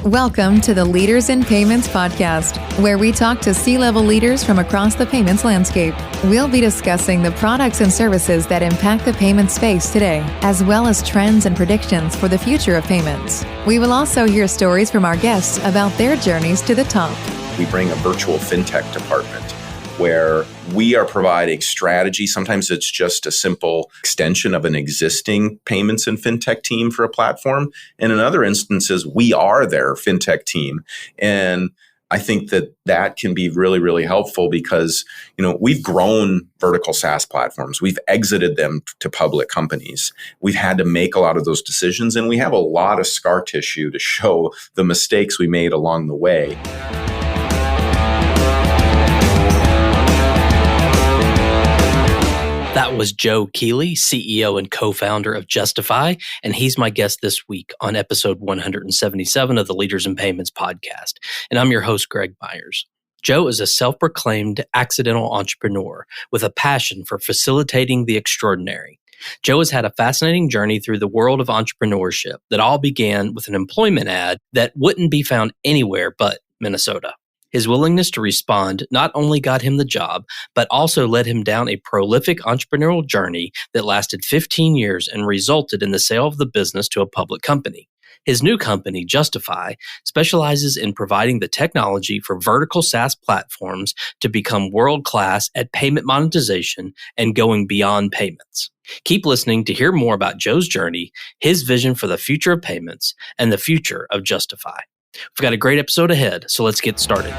Welcome to the Leaders in Payments podcast, where we talk to C-level leaders from across the payments landscape. We'll be discussing the products and services that impact the payment space today, as well as trends and predictions for the future of payments. We will also hear stories from our guests about their journeys to the top. We bring a virtual fintech department where we are providing strategy. Sometimes it's just a simple extension of an existing payments and fintech team for a platform. And in other instances, we are their fintech team. And I think that can be really, really helpful because, we've grown vertical SaaS platforms. We've exited them to public companies. We've had to make a lot of those decisions, and we have a lot of scar tissue to show the mistakes we made along the way. That was Joe Keely, CEO and co-founder of Justifi, and he's my guest this week on episode 177 of the Leaders in Payments podcast. And I'm your host, Greg Myers. Joe is a self-proclaimed accidental entrepreneur with a passion for facilitating the extraordinary. Joe has had a fascinating journey through the world of entrepreneurship that all began with an employment ad that wouldn't be found anywhere but Minnesota. His willingness to respond not only got him the job, but also led him down a prolific entrepreneurial journey that lasted 15 years and resulted in the sale of the business to a public company. His new company, Justifi, specializes in providing the technology for vertical SaaS platforms to become world-class at payment monetization and going beyond payments. Keep listening to hear more about Joe's journey, his vision for the future of payments, and the future of Justifi. We've got a great episode ahead, so let's get started.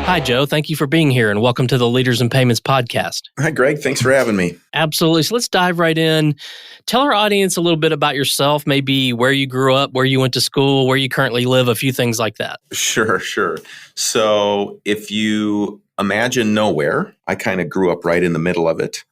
Hi, Joe. Thank you for being here, and welcome to the Leaders in Payments podcast. Hi, Greg. Thanks for having me. Absolutely. So let's dive right in. Tell our audience a little bit about yourself, maybe where you grew up, where you went to school, where you currently live, a few things like that. Sure. So if you imagine nowhere, I kind of grew up right in the middle of it.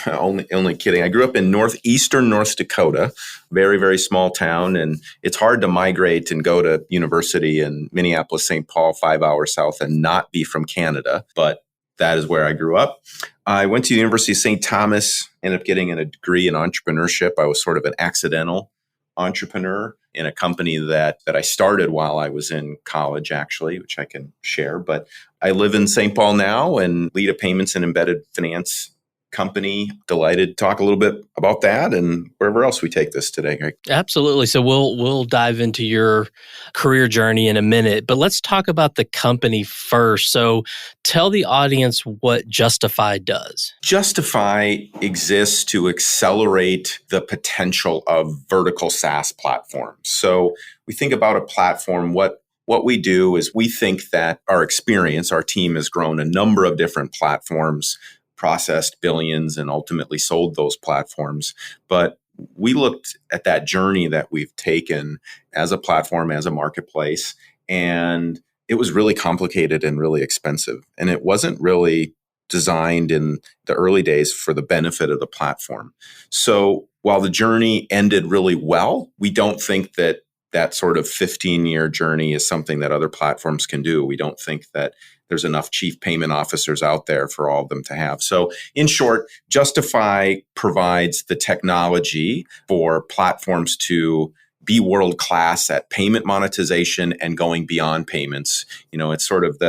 Only kidding. I grew up in northeastern North Dakota, very, very small town, and it's hard to migrate and go to university in Minneapolis, St. Paul, 5 hours south, and not be from Canada. But that is where I grew up. I went to the University of St. Thomas, ended up getting a degree in entrepreneurship. I was sort of an accidental entrepreneur in a company that I started while I was in college, actually, which I can share. But I live in St. Paul now and lead a payments and embedded finance company. Delighted to talk a little bit about that and wherever else we take this today, Greg. Absolutely. So we'll dive into your career journey in a minute, but let's talk about the company first. So tell the audience what Justifi does. Justifi exists to accelerate the potential of vertical SaaS platforms. So we think about a platform, what we do is we think that our team has grown a number of different platforms, processed billions, and ultimately sold those platforms. But we looked at that journey that we've taken as a platform, as a marketplace, and it was really complicated and really expensive. And it wasn't really designed in the early days for the benefit of the platform. So while the journey ended really well, we don't think that sort of 15-year journey is something that other platforms can do. We don't think that there's enough chief payment officers out there for all of them to have. So in short, Justifi provides the technology for platforms to be world-class at payment monetization and going beyond payments. It's sort of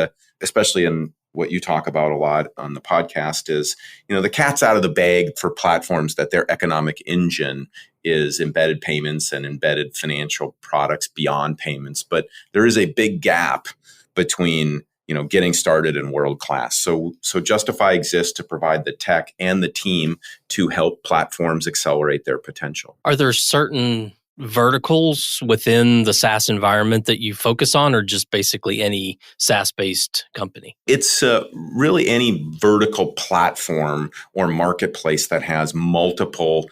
especially in what you talk about a lot on the podcast is, the cat's out of the bag for platforms that their economic engine is embedded payments and embedded financial products beyond payments. But there is a big gap between getting started in world class. So Justifi exists to provide the tech and the team to help platforms accelerate their potential. Are there certain verticals within the SaaS environment that you focus on, or just basically any SaaS-based company? It's really any vertical platform or marketplace that has multiple,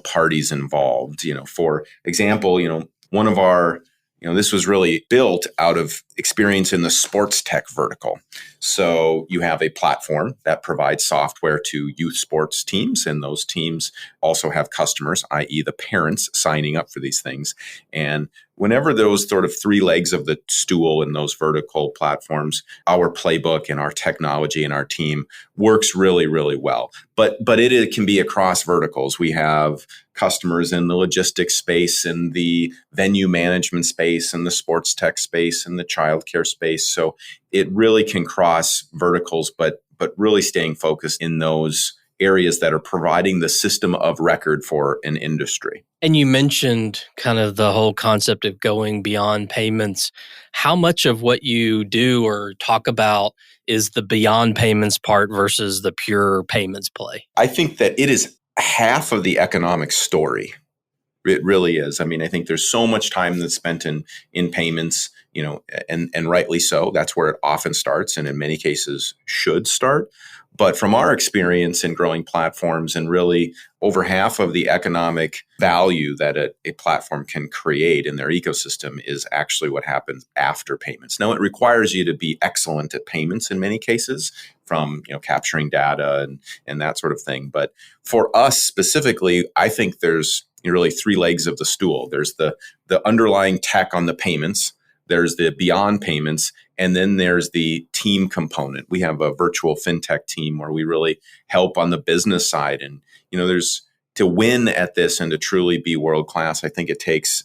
parties involved. For example, one of our this was really built out of experience in the sports tech vertical. So you have a platform that provides software to youth sports teams, and those teams also have customers, i.e. the parents signing up for these things. And whenever those sort of three legs of the stool in those vertical platforms, our playbook and our technology and our team works really, really well. But it can be across verticals. We have customers in the logistics space, in the venue management space, in the sports tech space, in the childcare space. So it really can cross verticals, but really staying focused in those areas that are providing the system of record for an industry. And you mentioned kind of the whole concept of going beyond payments. How much of what you do or talk about is the beyond payments part versus the pure payments play? I think that it is half of the economic story. It really is. I mean, I think there's so much time that's spent in payments, and rightly so. That's where it often starts, and in many cases should start. But from our experience in growing platforms, and really over half of the economic value that a platform can create in their ecosystem is actually what happens after payments. Now, it requires you to be excellent at payments in many cases, from capturing data and that sort of thing. But for us specifically, I think there's really three legs of the stool. There's the underlying tech on the payments. There's the beyond payments, and then there's the team component. We have a virtual fintech team where we really help on the business side. And, there's to win at this and to truly be world-class, I think it takes,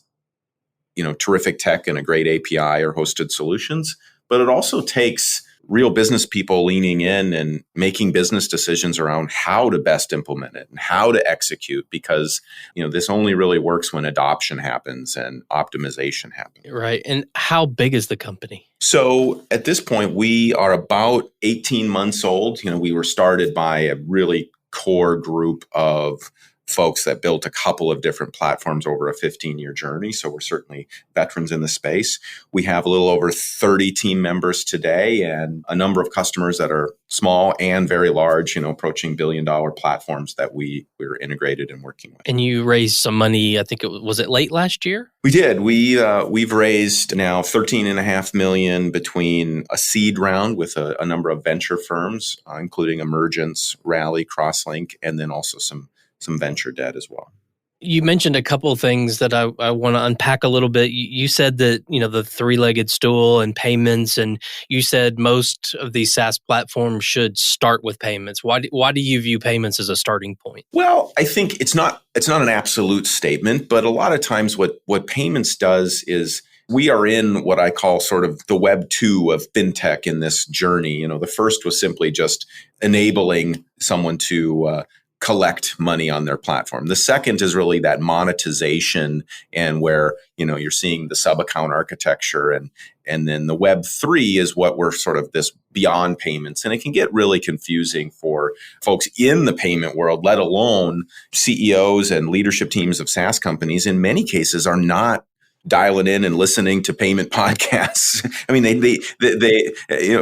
terrific tech and a great API or hosted solutions, but it also takes real business people leaning in and making business decisions around how to best implement it and how to execute, because this only really works when adoption happens and optimization happens. Right. And how big is the company? So at this point, we are about 18 months old. We were started by a really core group of folks that built a couple of different platforms over a 15-year journey. So we're certainly veterans in the space. We have a little over 30 team members today and a number of customers that are small and very large, approaching billion-dollar platforms that we're integrated and working with. And you raised some money, I think was it late last year? We did. We've raised now $13.5 million between a seed round with a number of venture firms, including Emergence, Rally, Crosslink, and then also some venture debt as well. You mentioned a couple of things that I want to unpack a little bit. You said that, the three-legged stool and payments, and you said most of these SaaS platforms should start with payments. Why do you view payments as a starting point? Well, I think it's not an absolute statement, but a lot of times what payments does is we are in what I call sort of the Web 2 of fintech in this journey. The first was simply just enabling someone to collect money on their platform. The second is really that monetization, and where you're seeing the sub-account architecture, and then the Web 3 is what we're sort of this beyond payments. And it can get really confusing for folks in the payment world, let alone CEOs and leadership teams of SaaS companies. In many cases, are not dialing in and listening to payment podcasts. I mean, they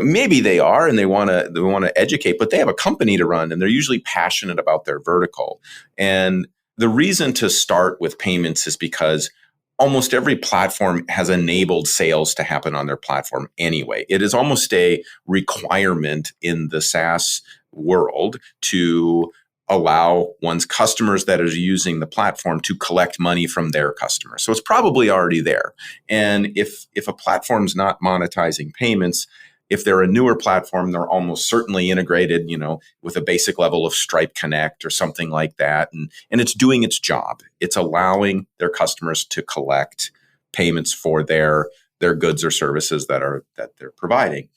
maybe they are and they want to educate, but they have a company to run and they're usually passionate about their vertical. And the reason to start with payments is because almost every platform has enabled sales to happen on their platform anyway. It is almost a requirement in the SaaS world to allow one's customers that are using the platform to collect money from their customers. So it's probably already there. And if a platform's not monetizing payments, if they're a newer platform, they're almost certainly integrated, with a basic level of Stripe Connect or something like that. And it's doing its job. It's allowing their customers to collect payments for their goods or services that they're providing.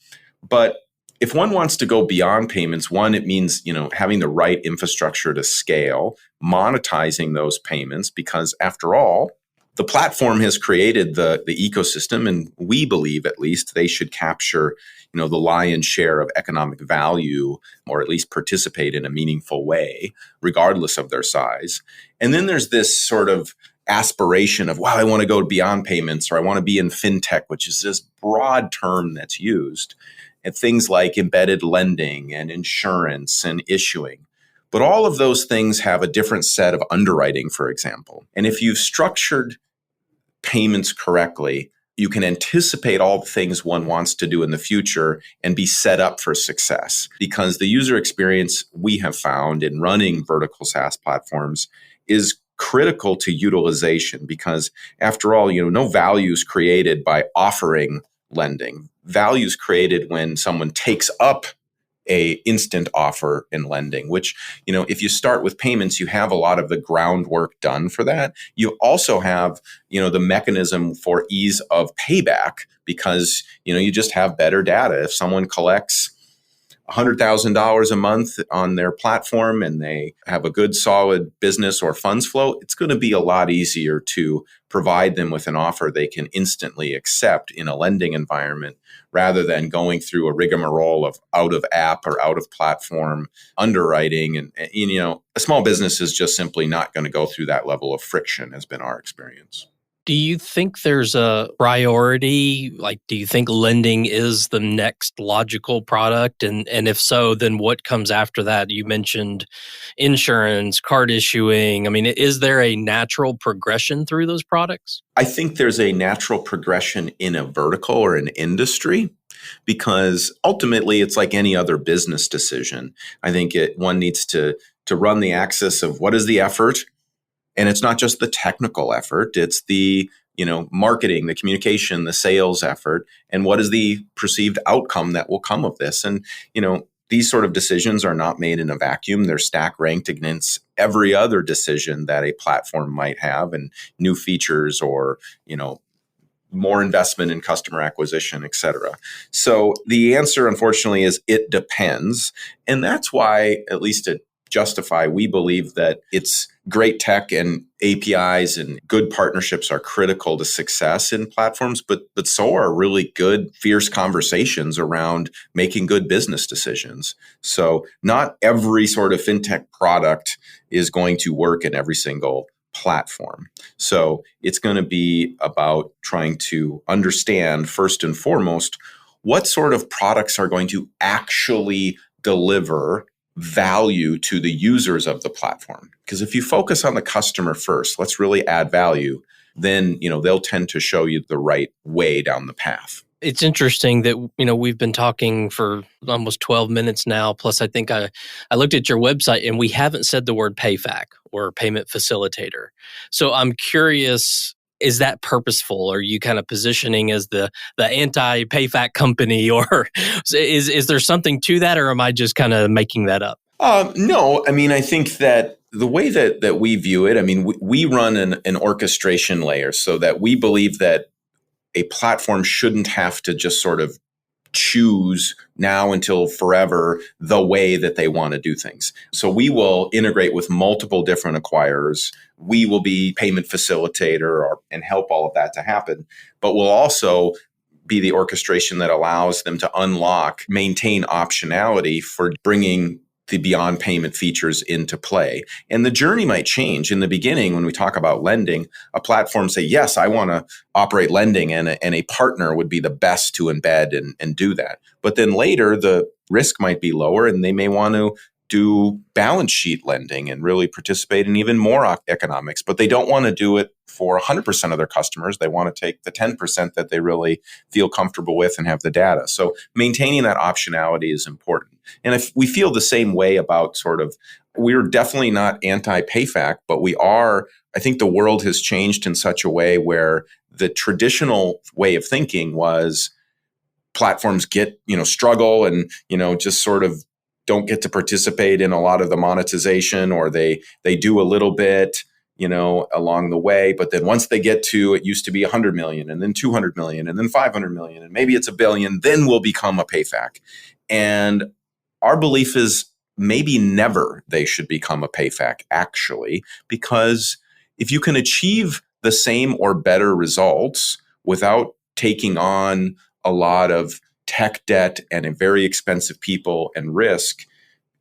But if one wants to go beyond payments, it means, having the right infrastructure to scale, monetizing those payments, because after all, the platform has created the ecosystem, and we believe at least they should capture, the lion's share of economic value, or at least participate in a meaningful way, regardless of their size. And then there's this sort of aspiration of, wow, I want to go beyond payments, or I want to be in fintech, which is this broad term that's used. And things like embedded lending and insurance and issuing. But all of those things have a different set of underwriting, for example. And if you've structured payments correctly, you can anticipate all the things one wants to do in the future and be set up for success. Because the user experience we have found in running vertical SaaS platforms is critical to utilization because after all, no value is created by offering lending. Value is created when someone takes up a instant offer in lending, which, if you start with payments, you have a lot of the groundwork done for that. You also have, the mechanism for ease of payback because, you just have better data. If someone collects $100,000 a month on their platform and they have a good solid business or funds flow, it's going to be a lot easier to provide them with an offer they can instantly accept in a lending environment rather than going through a rigmarole of out of app or out of platform underwriting. And a small business is just simply not going to go through that level of friction, has been our experience. Do you think there's a priority? Like, do you think lending is the next logical product? And if so, then what comes after that? You mentioned insurance, card issuing. I mean, is there a natural progression through those products? I think there's a natural progression in a vertical or an industry because ultimately it's like any other business decision. I think one needs to run the axis of what is the effort. And it's not just the technical effort, it's the, marketing, the communication, the sales effort, and what is the perceived outcome that will come of this. And, these sort of decisions are not made in a vacuum. They're stack ranked against every other decision that a platform might have and new features or, more investment in customer acquisition, et cetera. So the answer, unfortunately, is it depends. And that's why, at least at Justifi, we believe that it's great tech and APIs and good partnerships are critical to success in platforms, but so are really good, fierce conversations around making good business decisions. So not every sort of fintech product is going to work in every single platform. So it's going to be about trying to understand, first and foremost, what sort of products are going to actually deliver value to the users of the platform. Because if you focus on the customer first, let's really add value, then, they'll tend to show you the right way down the path. It's interesting that, we've been talking for almost 12 minutes now. Plus, I think I looked at your website and we haven't said the word PayFac or payment facilitator. So I'm curious, is that purposeful? Are you kind of positioning as the anti-PayFac company, or is there something to that, or am I just kind of making that up? No, I mean, I think that the way that we view it, I mean, we run an orchestration layer so that we believe that a platform shouldn't have to just sort of choose now until forever the way that they want to do things. So we will integrate with multiple different acquirers. We will be payment facilitator and help all of that to happen. But we'll also be the orchestration that allows them to maintain optionality for bringing the beyond payment features into play. And the journey might change. In the beginning, when we talk about lending, a platform say, yes, I want to operate lending, and a partner would be the best to embed and do that. But then later, the risk might be lower and they may want to do balance sheet lending and really participate in even more economics, but they don't want to do it for 100% of their customers. They want to take the 10% that they really feel comfortable with and have the data. So maintaining that optionality is important. And if we feel the same way about we're definitely not anti-PayFac, but we are, I think the world has changed in such a way where the traditional way of thinking was platforms struggle and, just sort of don't get to participate in a lot of the monetization, or they do a little bit, along the way. But then once they get to, it used to be 100 million and then 200 million and then 500 million and maybe it's $1 billion, then we'll become a PayFac. And our belief is maybe never they should become a PayFac, actually, because if you can achieve the same or better results without taking on a lot of tech debt and a very expensive people and risk,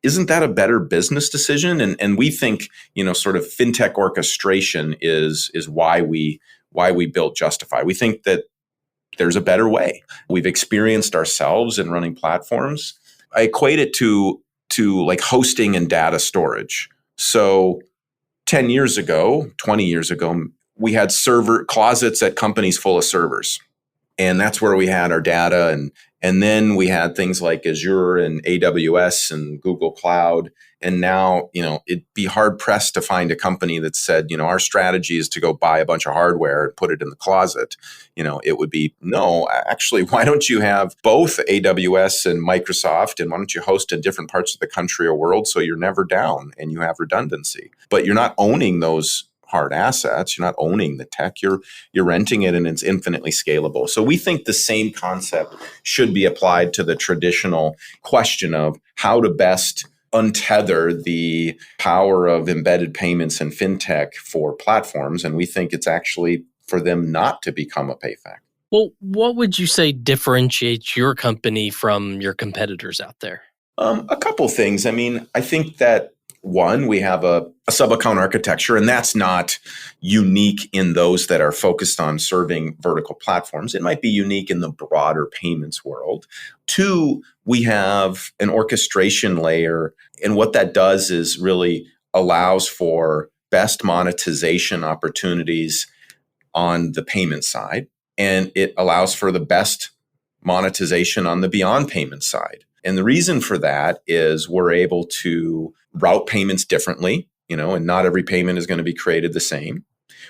isn't that a better business decision? And we think, sort of fintech orchestration is why we built Justifi. We think that there's a better way. We've experienced ourselves in running platforms. I equate it to like hosting and data storage. So 10 years ago, 20 years ago, we had server closets at companies full of servers. And that's where we had our data And then we had things like Azure and AWS and Google Cloud. And now, it'd be hard pressed to find a company that said, our strategy is to go buy a bunch of hardware and put it in the closet. It would be, no, actually, why don't you have both AWS and Microsoft, and why don't you host in different parts of the country or world so you're never down and you have redundancy? But you're not owning those hard assets. You're not owning the tech. You're renting it, and it's infinitely scalable. So we think the same concept should be applied to the traditional question of how to best untether the power of embedded payments and fintech for platforms. And we think it's actually for them not to become a PayFac. Well, what would you say differentiates your company from your competitors out there? A couple things. I think that one, we have a sub-account architecture, and that's not unique in those that are focused on serving vertical platforms. It might be unique in the broader payments world. Two, we have an orchestration layer, and what that does is really allows for best monetization opportunities on the payment side, and it allows for the best monetization on the beyond payment side. And the reason for that is we're able to route payments differently, and not every payment is going to be created the same.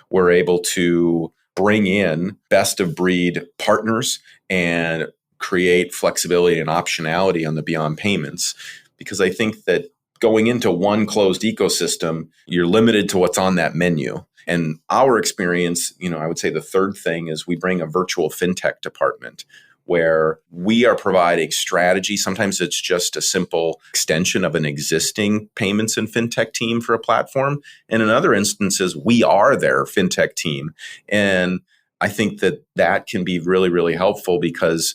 We're able to bring in best of breed partners and create flexibility and optionality on the beyond payments. Because I think that going into one closed ecosystem, you're limited to what's on that menu. And our experience, I would say the third thing is we bring a virtual fintech department where we are providing strategy. Sometimes it's just a simple extension of an existing payments and fintech team for a platform. And in other instances, we are their fintech team. And I think that can be really, really helpful because,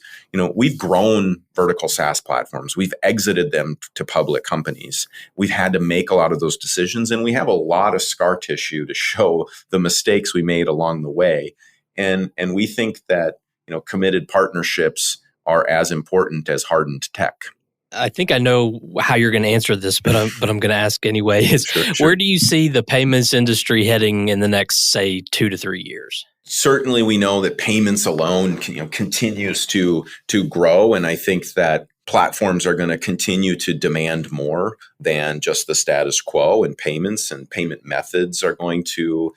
we've grown vertical SaaS platforms. We've exited them to public companies. We've had to make a lot of those decisions, and we have a lot of scar tissue to show the mistakes we made along the way. And we think that committed partnerships are as important as hardened tech. I think I know how you're going to answer this, but I'm going to ask anyway. Sure. Where do you see the payments industry heading in the next, say, 2 to 3 years? Certainly, we know that payments alone continues to grow, and I think that platforms are going to continue to demand more than just the status quo in payments, and payment methods are going to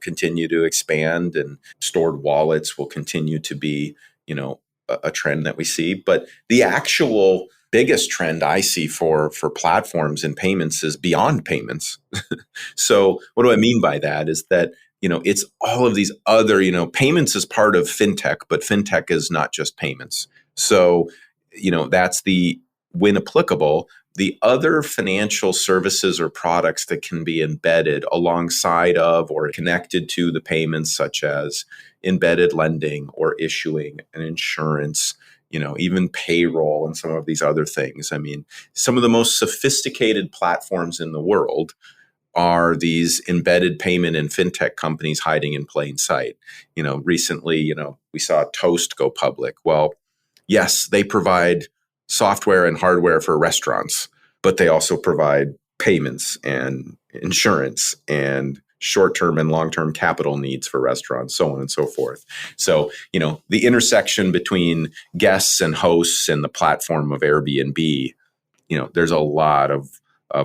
continue to expand, and stored wallets will continue to be a trend that we see. But the actual biggest trend I see for platforms and payments is beyond payments. So what do I mean by that is that it's all of these other, payments is part of fintech, but fintech is not just payments. So, that's when applicable, the other financial services or products that can be embedded alongside of or connected to the payments, such as embedded lending or issuing and insurance, even payroll and some of these other things. Some of the most sophisticated platforms in the world are these embedded payment and fintech companies hiding in plain sight. Recently, we saw Toast go public. Well, yes, they provide software and hardware for restaurants, but they also provide payments and insurance and short-term and long-term capital needs for restaurants, so on and so forth. So, the intersection between guests and hosts and the platform of Airbnb, there's a lot of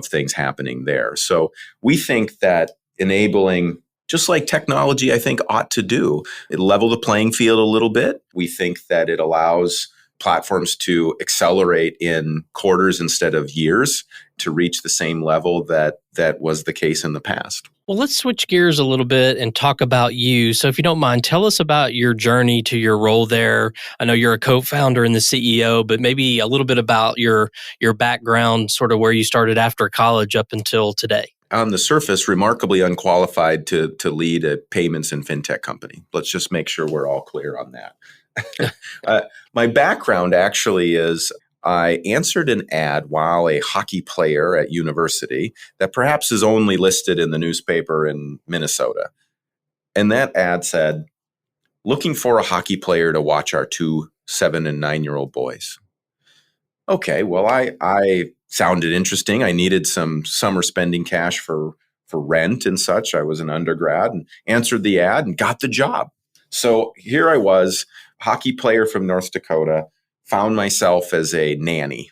things happening there. So we think that enabling, just like technology, I think ought to do, it level the playing field a little bit. We think that it allows platforms to accelerate in quarters instead of years to reach the same level that was the case in the past. Well, let's switch gears a little bit and talk about you. So if you don't mind, tell us about your journey to your role there. I know you're a co-founder and the CEO, but maybe a little bit about your background, sort of where you started after college up until today. On the surface, remarkably unqualified to lead a payments and fintech company. Let's just make sure we're all clear on that. My background actually is I answered an ad while a hockey player at university that perhaps is only listed in the newspaper in Minnesota. And that ad said, looking for a hockey player to watch our 2 7- and 9-year-old boys. Okay, well, I sounded interesting. I needed some summer spending cash for rent and such. I was an undergrad and answered the ad and got the job. So here I was, hockey player from North Dakota, found myself as a nanny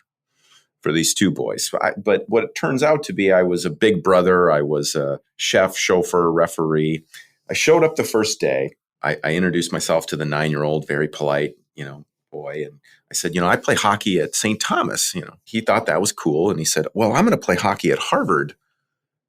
for these two boys. But what it turns out to be, I was a big brother. I was a chef, chauffeur, referee. I showed up the first day. I introduced myself to the 9-year-old, very polite, boy. And I said, I play hockey at St. Thomas. He thought that was cool. And he said, well, I'm going to play hockey at Harvard.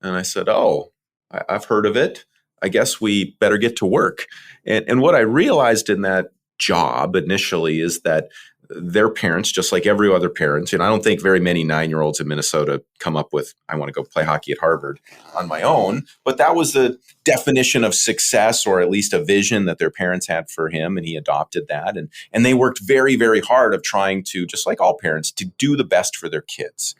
And I said, oh, I've heard of it. I guess we better get to work. And what I realized in that job initially is that their parents, just like every other parent, and I don't think very many 9-year-olds in Minnesota come up with, I want to go play hockey at Harvard on my own. But that was the definition of success, or at least a vision that their parents had for him. And he adopted that. And they worked very, very hard of trying to, just like all parents, to do the best for their kids.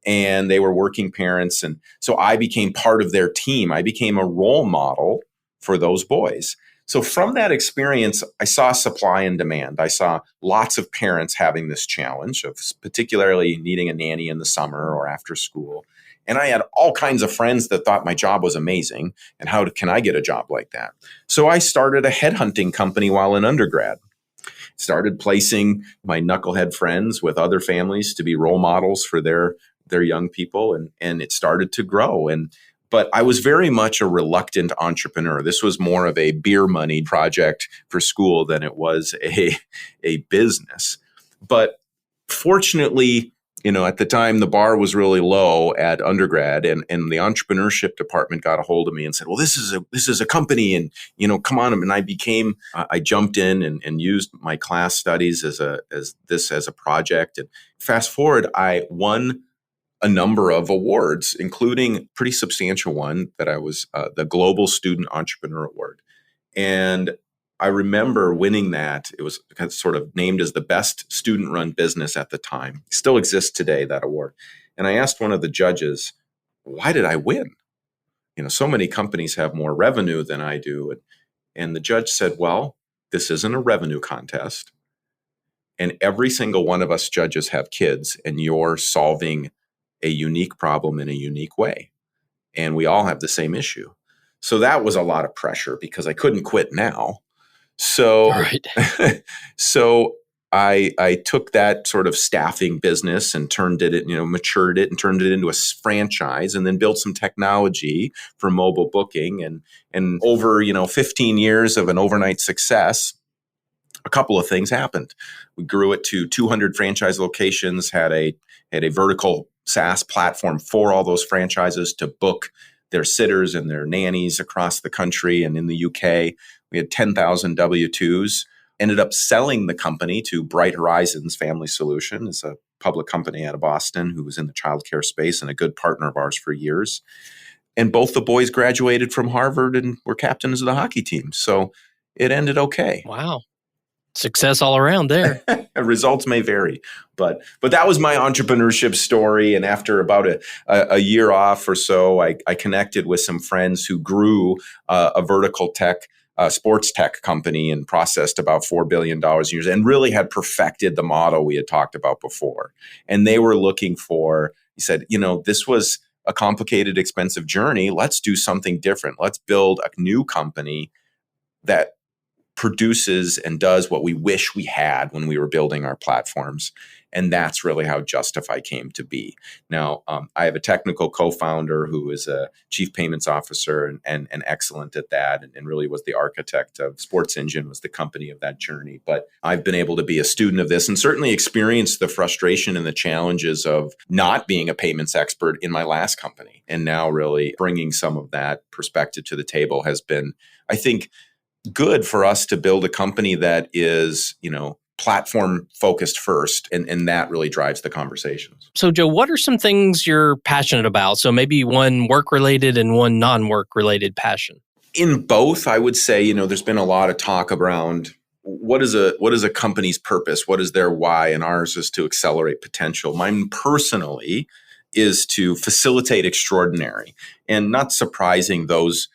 And they were working parents. And so I became part of their team. I became a role model for those boys. So from that experience, I saw supply and demand. I saw lots of parents having this challenge of particularly needing a nanny in the summer or after school. And I had all kinds of friends that thought my job was amazing. And how can I get a job like that? So I started a headhunting company while in undergrad. Started placing my knucklehead friends with other families to be role models for their young people. And it started to grow. But I was very much a reluctant entrepreneur. This was more of a beer money project for school than it was a business. But fortunately, at the time, the bar was really low at undergrad, and the entrepreneurship department got a hold of me and said, well, this is a company, and, come on. And I jumped in and used my class studies as a project. And fast forward, I won a number of awards, including a pretty substantial one that I was the Global Student Entrepreneur Award. And I remember winning that. It was sort of named as the best student-run business at the time. It still exists today, that award. And I asked one of the judges, why did I win? So many companies have more revenue than I do. And the judge said, well, this isn't a revenue contest. And every single one of us judges have kids, and you're solving a unique problem in a unique way. And we all have the same issue. So that was a lot of pressure because I couldn't quit now. So, Right. So I took that sort of staffing business and matured it and turned it into a franchise, and then built some technology for mobile booking. And over, 15 years of an overnight success, a couple of things happened. We grew it to 200 franchise locations, had a vertical SaaS platform for all those franchises to book their sitters and their nannies across the country. And in the UK, we had 10,000 W-2s. Ended up selling the company to Bright Horizons Family Solution. It's a public company out of Boston who was in the childcare space and a good partner of ours for years. And both the boys graduated from Harvard and were captains of the hockey team. So it ended okay. Wow. Success all around there. Results may vary, but that was my entrepreneurship story. And after about a year off or so, I connected with some friends who grew a vertical tech, sports tech company, and processed about $4 billion a year, and really had perfected the model we had talked about before. And they were looking for, he said, this was a complicated, expensive journey. Let's do something different. Let's build a new company that produces and does what we wish we had when we were building our platforms. And that's really how Justifi came to be. Now, I have a technical co-founder who is a chief payments officer and excellent at that, and really was the architect of Sports Engine, was the company of that journey. But I've been able to be a student of this and certainly experienced the frustration and the challenges of not being a payments expert in my last company. And now really bringing some of that perspective to the table has been, I think, good for us to build a company that is, platform focused first. And that really drives the conversations. So, Joe, what are some things you're passionate about? So maybe one work related and one non-work related passion. In both, I would say, there's been a lot of talk around what is a company's purpose? What is their why? And ours is to accelerate potential. Mine personally is to facilitate extraordinary. And not surprising, those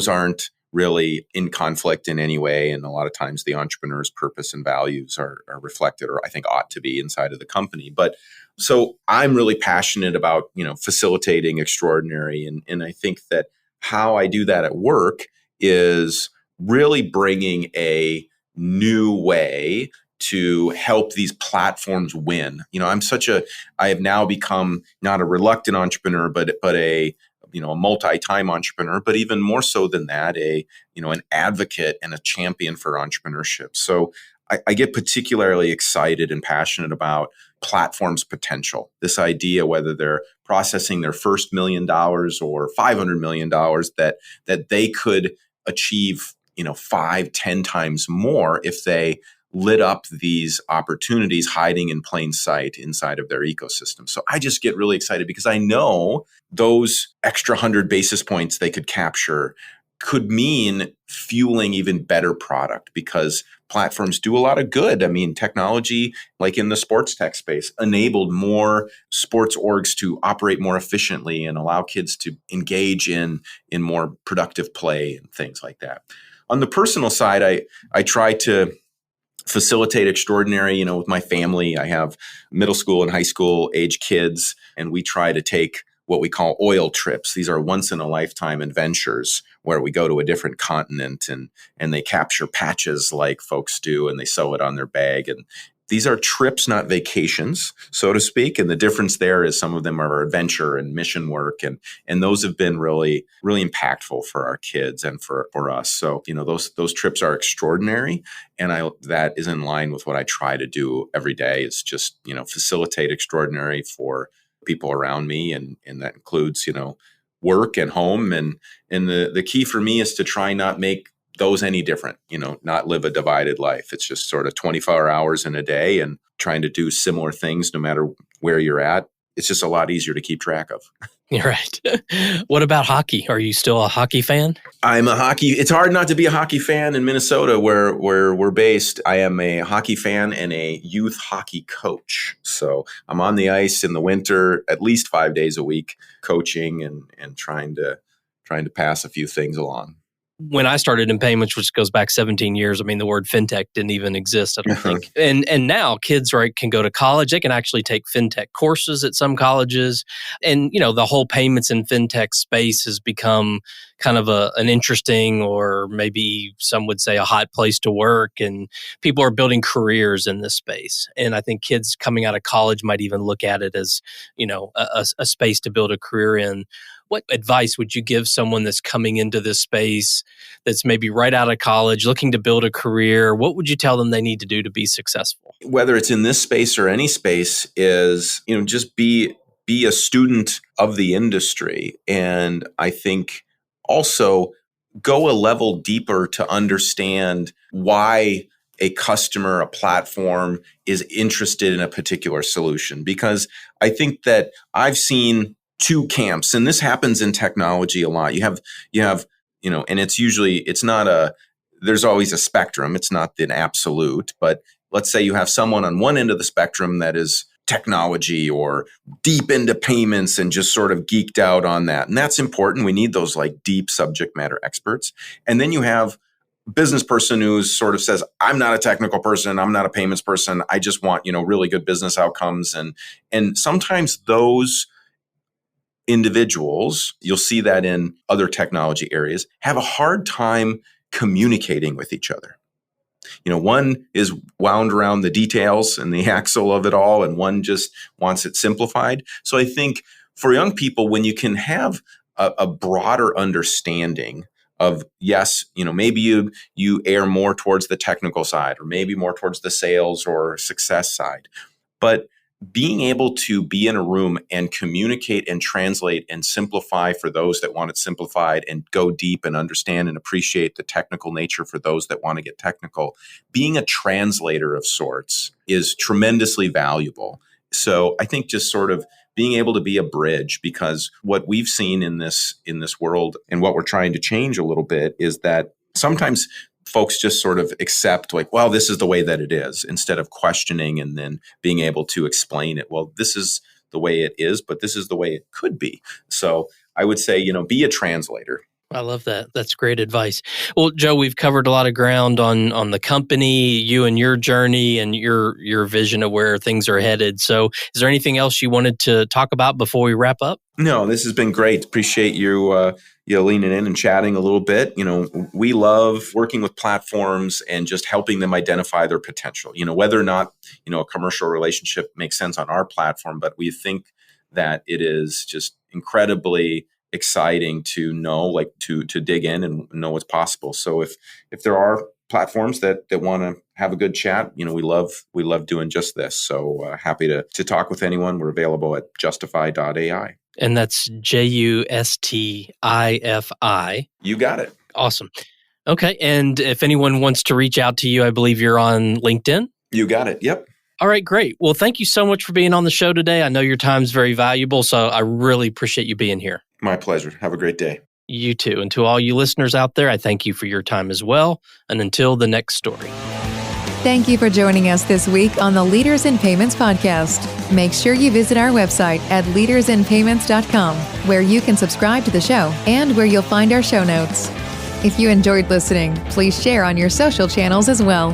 aren't really in conflict in any way. And a lot of times the entrepreneur's purpose and values are reflected, or I think ought to be, inside of the company. But so I'm really passionate about, facilitating extraordinary. And I think that how I do that at work is really bringing a new way to help these platforms win. I have now become not a reluctant entrepreneur, but a multi-time entrepreneur, but even more so than that, an advocate and a champion for entrepreneurship. So I get particularly excited and passionate about platforms' potential. This idea, whether they're processing their first $1 million or $500 million, that they could achieve 5-10 times more if they lit up these opportunities hiding in plain sight inside of their ecosystem. So I just get really excited because I know those extra 100 basis points they could capture could mean fueling even better product, because platforms do a lot of good. I mean, technology, like in the sports tech space, enabled more sports orgs to operate more efficiently and allow kids to engage in more productive play and things like that. On the personal side, I try to facilitate extraordinary, with my family. I have middle school and high school age kids, and we try to take what we call oil trips. These are once in a lifetime adventures where we go to a different continent and they capture patches like folks do, and they sew it on their bag. And these are trips, not vacations, so to speak. And the difference there is some of them are adventure and mission work. And those have been really, really impactful for our kids and for us. So, those trips are extraordinary. And that is in line with what I try to do every day, is just, facilitate extraordinary for people around me. And that includes, work and home. And the key for me is to try not make those any different, not live a divided life. It's just sort of 24 hours in a day and trying to do similar things no matter where you're at. It's just a lot easier to keep track of. You're right. What about hockey? Are you still a hockey fan? It's hard not to be a hockey fan in Minnesota where we're based. I am a hockey fan and a youth hockey coach. So I'm on the ice in the winter at least 5 days a week, coaching and trying to pass a few things along. When I started in payments, which goes back 17 years, I mean, the word fintech didn't even exist, I don't think. And now kids, right, can go to college. They can actually take fintech courses at some colleges. And, the whole payments and fintech space has become kind of an interesting, or maybe some would say a hot place to work. And people are building careers in this space. And I think kids coming out of college might even look at it as, a space to build a career in. What advice would you give someone that's coming into this space, that's maybe right out of college, looking to build a career? What would you tell them they need to do to be successful? Whether it's in this space or any space, is, just be a student of the industry. And I think also go a level deeper to understand why a customer, a platform is interested in a particular solution. Because I think that I've seen two camps, and this happens in technology a lot. You have, and there's always a spectrum. It's not an absolute, but let's say you have someone on one end of the spectrum that is technology or deep into payments and just sort of geeked out on that. And that's important. We need those like deep subject matter experts. And then you have a business person who sort of says, I'm not a technical person. I'm not a payments person. I just want, really good business outcomes. And sometimes those individuals, you'll see that in other technology areas, have a hard time communicating with each other. One is wound around the details and the axle of it all, and one just wants it simplified. So I think for young people, when you can have a broader understanding of, yes, maybe you err more towards the technical side, or maybe more towards the sales or success side, but being able to be in a room and communicate and translate and simplify for those that want it simplified, and go deep and understand and appreciate the technical nature for those that want to get technical, being a translator of sorts is tremendously valuable. So I think just sort of being able to be a bridge, because what we've seen in this world, and what we're trying to change a little bit, is that sometimes folks just sort of accept, like, well, this is the way that it is, instead of questioning and then being able to explain it. Well, this is the way it is, but this is the way it could be. So I would say, be a translator. I love that. That's great advice. Well, Joe, we've covered a lot of ground on the company, you and your journey and your vision of where things are headed. So is there anything else you wanted to talk about before we wrap up? No, this has been great. Appreciate you leaning in and chatting a little bit. We love working with platforms and just helping them identify their potential. Whether or not, a commercial relationship makes sense on our platform, but we think that it is just incredibly exciting to know, to dig in and know what's possible. So if there are platforms that want to have a good chat, we love doing just this. So happy to talk with anyone. We're available at justifi.ai. And that's JUSTIFI. You got it. Awesome. Okay. And if anyone wants to reach out to you, I believe you're on LinkedIn. You got it. Yep. All right, great. Well, thank you so much for being on the show today. I know your time's very valuable, so I really appreciate you being here. My pleasure. Have a great day. You too. And to all you listeners out there, I thank you for your time as well. And until the next story. Thank you for joining us this week on the Leaders in Payments podcast. Make sure you visit our website at leadersinpayments.com, where you can subscribe to the show and where you'll find our show notes. If you enjoyed listening, please share on your social channels as well.